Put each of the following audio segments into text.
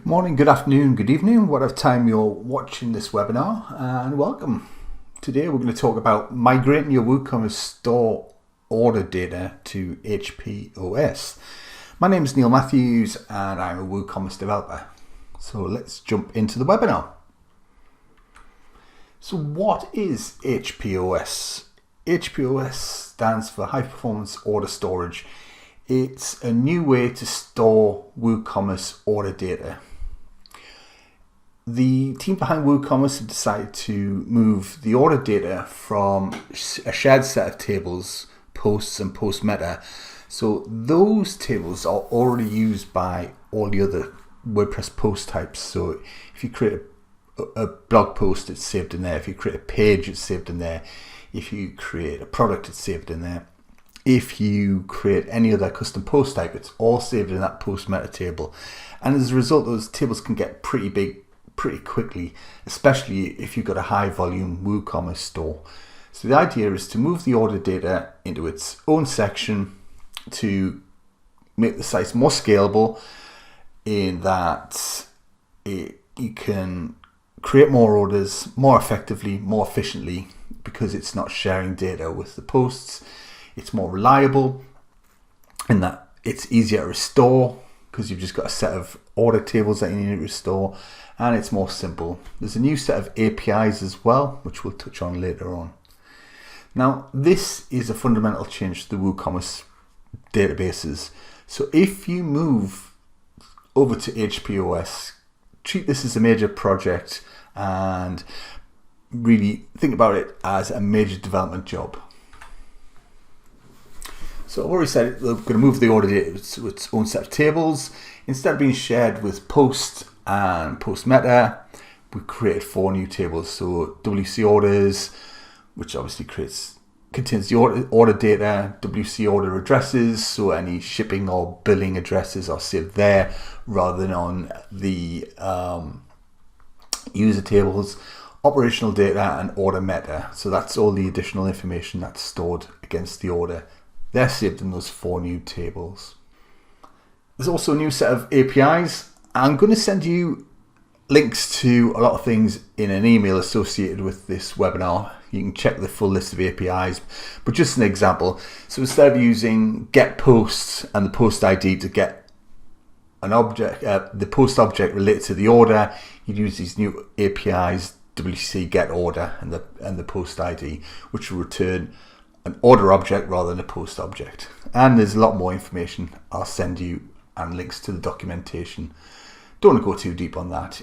Morning, good afternoon, good evening, whatever time you're watching this webinar, and welcome. Today we're going to talk about migrating your WooCommerce store order data to HPOS. My name is Neil Matthews and I'm a WooCommerce developer. So let's jump into the webinar. So what is HPOS? HPOS stands for High Performance Order Storage. It's a new way to store WooCommerce order data. The team behind WooCommerce have decided to move the order data from a shared set of tables, posts and post meta. So those tables are already used by all the other WordPress post types. So if you create a blog post, it's saved in there. If you create a page, it's saved in there. If you create a product, it's saved in there. If you create any other custom post type, it's all saved in that post meta table. And as a result, those tables can get pretty big pretty quickly, especially if you've got a high volume WooCommerce store. So the idea is to move the order data into its own section to make the site more scalable, in that you can create more orders more effectively, more efficiently, because it's not sharing data with the posts. It's more reliable in that it's easier to restore because you've just got a set of order tables that you need to restore, and it's more simple. There's a new set of APIs as well, which we'll touch on later on. Now, this is a fundamental change to the WooCommerce databases. So if you move over to HPOS, treat this as a major project and really think about it as a major development job. So I've already said we're going to move the order data to its own set of tables. Instead of being shared with post and post meta, we created 4 new tables. So WC orders, which obviously contains the order data, WC order addresses, so any shipping or billing addresses are saved there rather than on the user tables, operational data and order meta. So that's all the additional information that's stored against the order. They're saved in those 4 new tables. There's also a new set of APIs. I'm going to send you links to a lot of things in an email associated with this webinar. You can check the full list of APIs, but just an example. So instead of using get post and the post ID to get an object, the post object related to the order, you'd use these new APIs, WC get order and the post ID, which will return an order object rather than a post object. And there's a lot more information I'll send you and links to the documentation. Don't want to go too deep on that.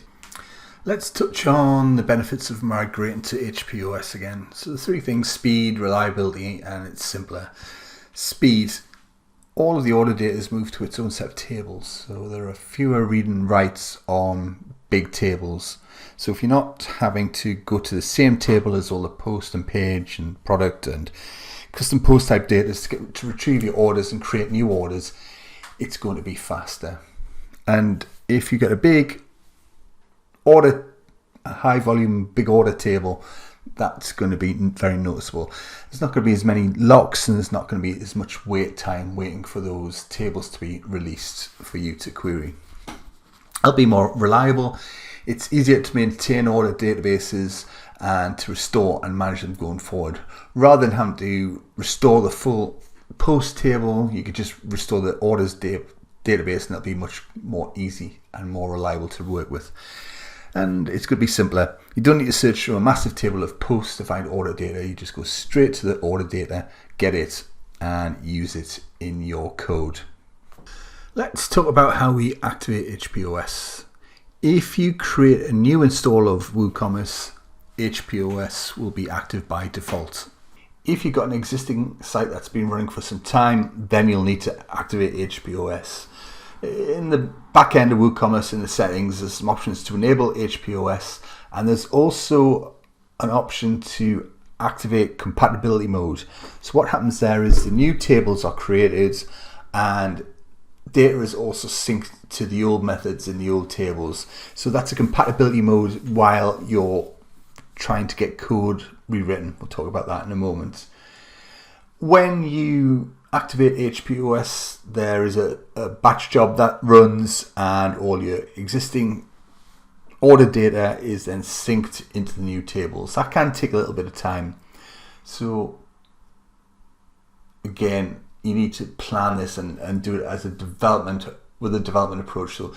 Let's touch on the benefits of migrating to HPOS again. So the 3 things: speed, reliability, and it's simpler. Speed. All of the order data is moved to its own set of tables. So there are fewer read and writes on big tables. So if you're not having to go to the same table as all the post and page and product and custom post type data to retrieve your orders and create new orders, it's going to be faster. And if you get a big order, a high volume, big order table, that's going to be very noticeable. There's not going to be as many locks and there's not going to be as much wait time waiting for those tables to be released for you to query. It'll be more reliable. It's easier to maintain order databases and to restore and manage them going forward. Rather than having to restore the full post table, you could just restore the orders database, and that'll be much more easy and more reliable to work with. And it's going to be simpler. You don't need to search through a massive table of posts to find order data. You just go straight to the order data, get it, and use it in your code. Let's talk about how we activate HPOS. If you create a new install of WooCommerce, HPOS will be active by default. If you've got an existing site that's been running for some time, then you'll need to activate HPOS. In the back end of WooCommerce, in the settings, there's some options to enable HPOS, and there's also an option to activate compatibility mode. So what happens there is the new tables are created and data is also synced to the old methods in the old tables. So that's a compatibility mode while you're trying to get code rewritten. We'll talk about that in a moment. When you activate HPOS, there is a batch job that runs, and all your existing order data is then synced into the new tables. That can take a little bit of time. So again, you need to plan this and do it as a development approach. So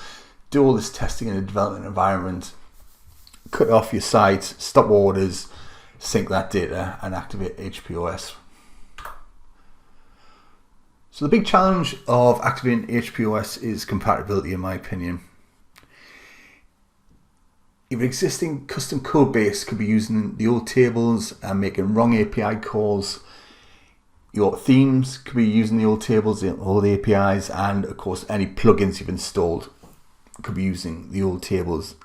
do all this testing in a development environment, cut off your site, stop orders, sync that data, and activate HPOS. So the big challenge of activating HPOS is compatibility, in my opinion. Your existing custom code base could be using the old tables and making wrong API calls. Your themes could be using the old tables, all the APIs, and of course any plugins you've installed could be using the old tables.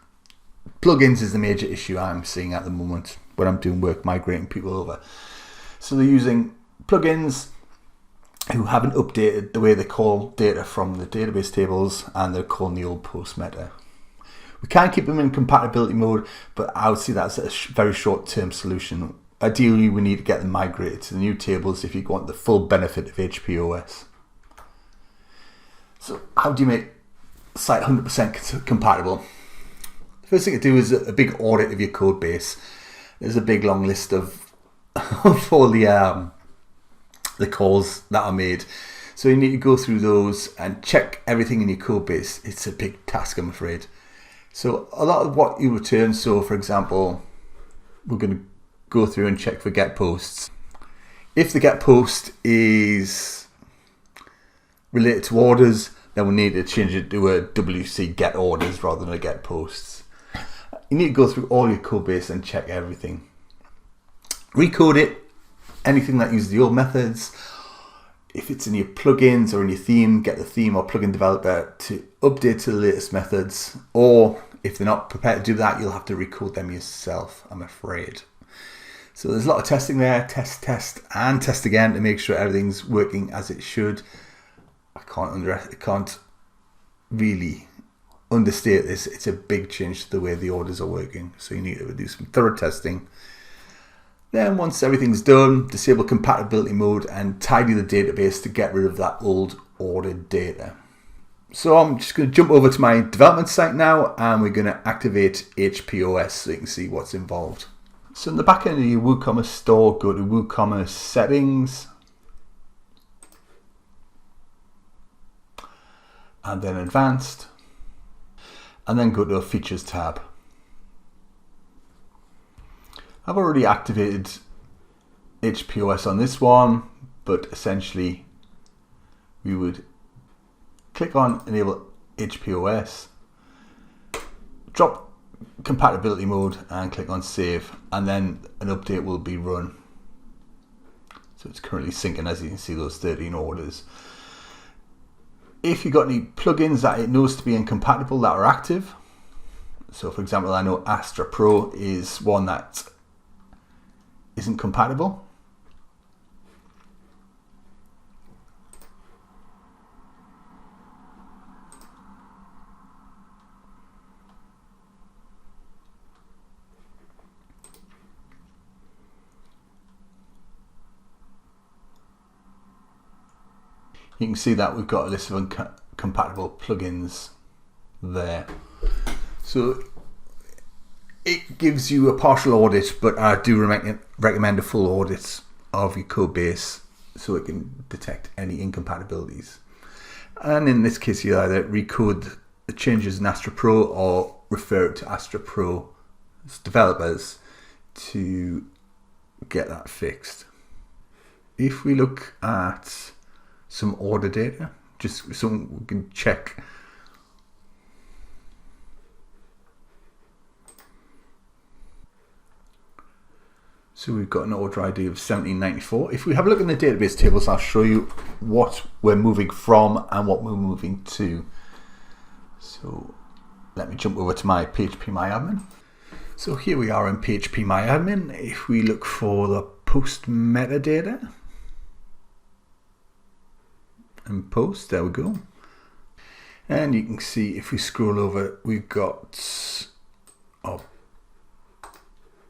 Plugins is the major issue I'm seeing at the moment when I'm doing work migrating people over. So they're using plugins who haven't updated the way they call data from the database tables, and they're calling the old post meta. We can keep them in compatibility mode, but I would see that as a very short-term solution. Ideally, we need to get them migrated to the new tables if you want the full benefit of HPOS. So how do you make the site 100% compatible? The first thing to do is a big audit of your code base. There's a big long list of all the calls that are made. So you need to go through those and check everything in your code base. It's a big task, I'm afraid. So a lot of what you return, so for example, we're going to go through and check for get posts. If the get post is related to orders, then we need to change it to a WC get orders rather than a get posts. You need to go through all your code base and check everything. Recode it, anything that uses the old methods. If it's in your plugins or in your theme, get the theme or plugin developer to update to the latest methods. Or if they're not prepared to do that, you'll have to recode them yourself, I'm afraid. So there's a lot of testing there. Test, and test again to make sure everything's working as it should. I can't really understate this. It's a big change to the way the orders are working. So you need to do some thorough testing. Then once everything's done, disable compatibility mode and tidy the database to get rid of that old ordered data. So I'm just going to jump over to my development site now, and we're going to activate HPOS so you can see what's involved. So in the back end of your WooCommerce store, go to WooCommerce settings, and then advanced, and then go to a features tab. I've already activated HPOS on this one, but essentially we would click on enable HPOS, drop compatibility mode and click on save, and then an update will be run. So it's currently syncing, as you can see, those 13 orders. If you've got any plugins that it knows to be incompatible that are active, so for example, I know Astra Pro is one that isn't compatible. You can see that we've got a list of incompatible plugins there. So it gives you a partial audit, but I do recommend a full audit of your code base so it can detect any incompatibilities. And in this case, you either recode the changes in Astra Pro or refer it to Astra Pro developers to get that fixed. If we look at some order data, just so we can check. So we've got an order ID of 1794. If we have a look in the database tables, I'll show you what we're moving from and what we're moving to. So let me jump over to my PHPMyAdmin. So here we are in PHPMyAdmin. If we look for the post metadata, and post, there we go. And you can see if we scroll over, we've got our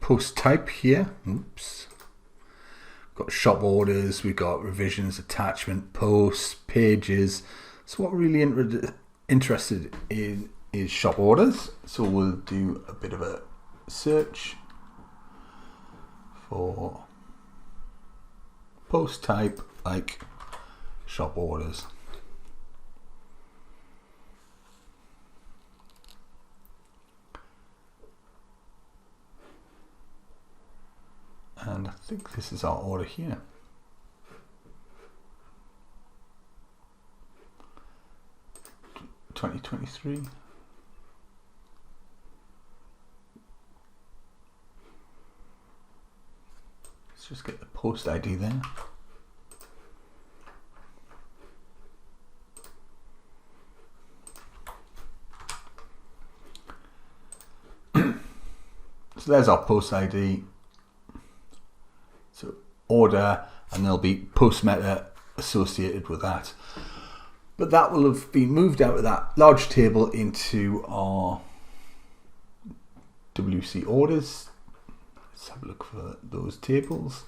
post type here. Oops. We've got shop orders, we've got revisions, attachment, posts, pages. So what we're really interested in is shop orders. So we'll do a bit of a search for post type like shop orders. And I think this is our order here. $2023. Let's just get the post ID there. So there's our post ID. So order, and there'll be post meta associated with that. But that will have been moved out of that large table into our WC orders. Let's have a look for those tables.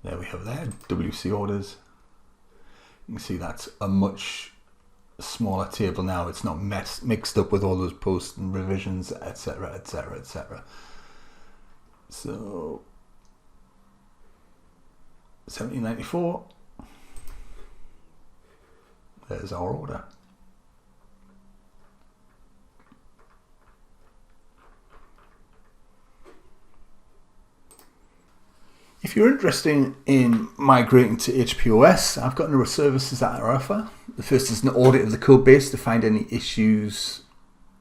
There we have there, WC orders. You can see that's a much smaller table now. It's not mixed up with all those posts and revisions, etc, etc, etc. So 1794. There's our order. If you're interested in migrating to HPOS, I've got a number of services that I offer. The first is an audit of the code base to find any issues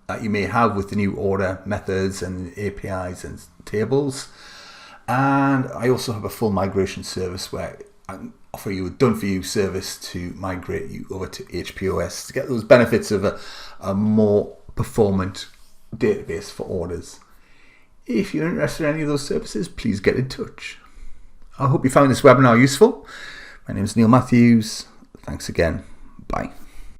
that you may have with the new order methods and APIs and tables. And I also have a full migration service where I offer you a done-for-you service to migrate you over to HPOS to get those benefits of a more performant database for orders. If you're interested in any of those services, please get in touch. I hope you found this webinar useful. My name is Neil Matthews. Thanks again. Bye.